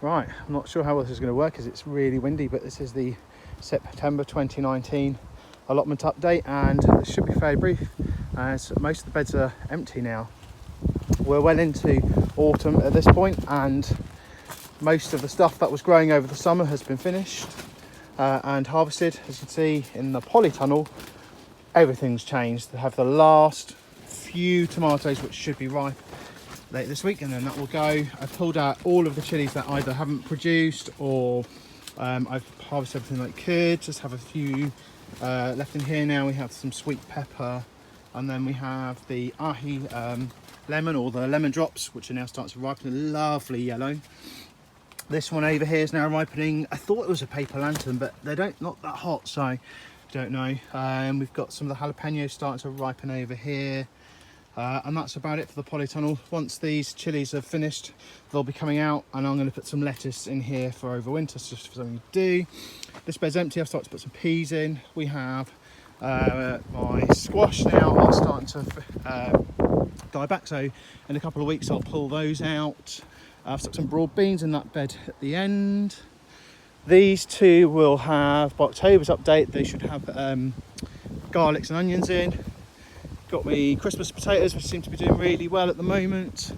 Right, I'm not sure how well this is going to work as it's really windy, but this is the September 2019 allotment update, and this should be fairly brief as most of the beds are empty now. We're well into autumn at this point, and most of the stuff that was growing over the summer has been finished and harvested. As you can see in the polytunnel, everything's changed. They have the last few tomatoes which should be ripe late this week, and then that will go. I've pulled out all of the chilies that either haven't produced or I've harvested everything that I could. Just have a few left in here now. We have some sweet pepper, and then we have the ahi lemon, or the lemon drops, which are now starting to ripen, lovely yellow. This one over here is now ripening. I thought it was a paper lantern, but they're not that hot, so I don't know. We've got some of the jalapenos starting to ripen over here. And that's about it for the polytunnel. Once these chilies are finished, they'll be coming out, and I'm going to put some lettuce in here for over winter, just for something to do. This bed's empty. I've started to put some peas in. We have my squash now are starting to die back, so in a couple of weeks I'll pull those out. I've stuck some broad beans in that bed at the end. These two will have, by October's update, they should have garlics and onions in. Got me Christmas potatoes, which seem to be doing really well at the moment.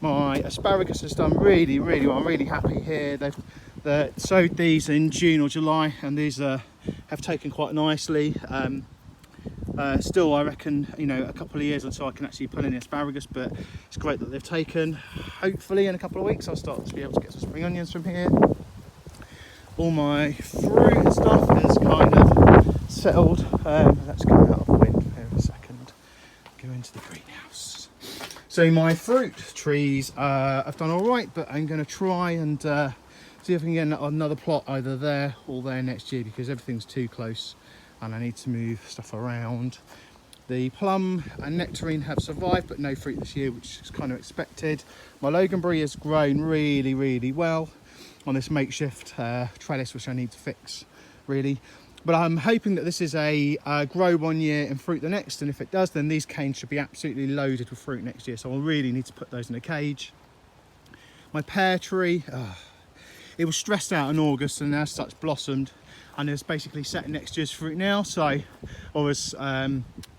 My asparagus has done really well. I'm really happy here. They've sowed these in June or July, and these have taken quite nicely. Still, I reckon, a couple of years until I can actually put in the asparagus, but it's great that they've taken. Hopefully in a couple of weeks I'll start to be able to get some spring onions from here. All my fruit and stuff is kind of settled. Let's go out of the wind here in a second. Go into the greenhouse. So my fruit trees have done all right, but I'm going to try and see if I can get another plot either there or there next year, because everything's too close and I need to move stuff around. The plum and nectarine have survived, but no fruit this year, which is kind of expected. My loganberry has grown really well on this makeshift trellis, which I need to fix really. But I'm hoping that this is a grow one year and fruit the next, and if it does, then these canes should be absolutely loaded with fruit next year, so I'll really need to put those in a cage. My pear tree, it was stressed out in August and as such blossomed, and it's basically setting next year's fruit now. So, or was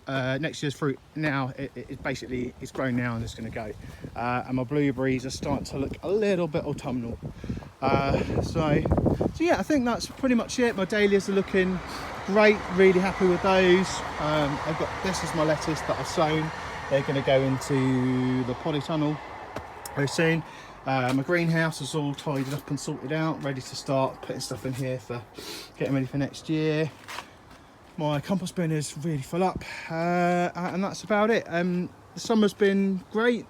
next year's fruit now, it basically is grown now and it's going to go. And my blueberries are starting to look a little bit autumnal. So yeah, I think that's pretty much it. My dahlias are looking great, really happy with those. I've got, this is my lettuce that I've sown. They're going to go into the polytunnel very soon. My greenhouse is all tidied up and sorted out, ready to start putting stuff in here for getting ready for next year. My compost bin is really full up, and that's about it. The summer's been great.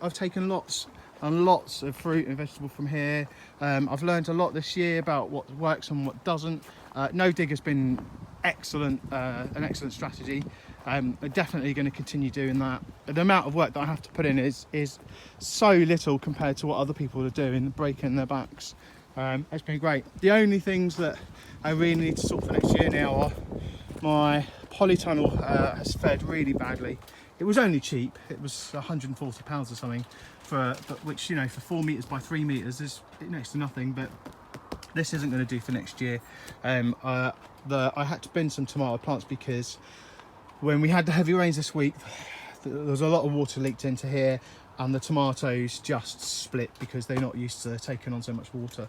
I've taken lots and lots of fruit and vegetable from here. I've learned a lot this year about what works and what doesn't. No dig has been excellent, an excellent strategy. I'm definitely going to continue doing that. The amount of work that I have to put in is so little compared to what other people are doing, breaking their backs. It's been great. The only things that I really need to sort for next year now are my polytunnel has fed really badly. It was only cheap. It was £140 or something, which, for 4 meters by 3 meters is next to nothing. But this isn't going to do for next year. I had to bin some tomato plants because when we had the heavy rains this week, there was a lot of water leaked into here, and the tomatoes just split because they're not used to taking on so much water.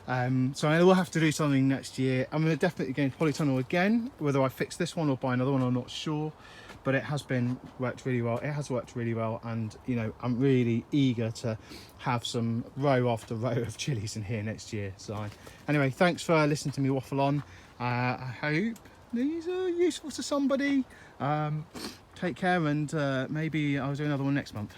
So I will have to do something next year. I'm going to definitely go into polytunnel again. Whether I fix this one or buy another one, I'm not sure. But it has worked really well. It has worked really well, and I'm really eager to have some row after row of chilies in here next year. So anyway, thanks for listening to me waffle on. I hope these are useful to somebody. Take care, and maybe I'll do another one next month.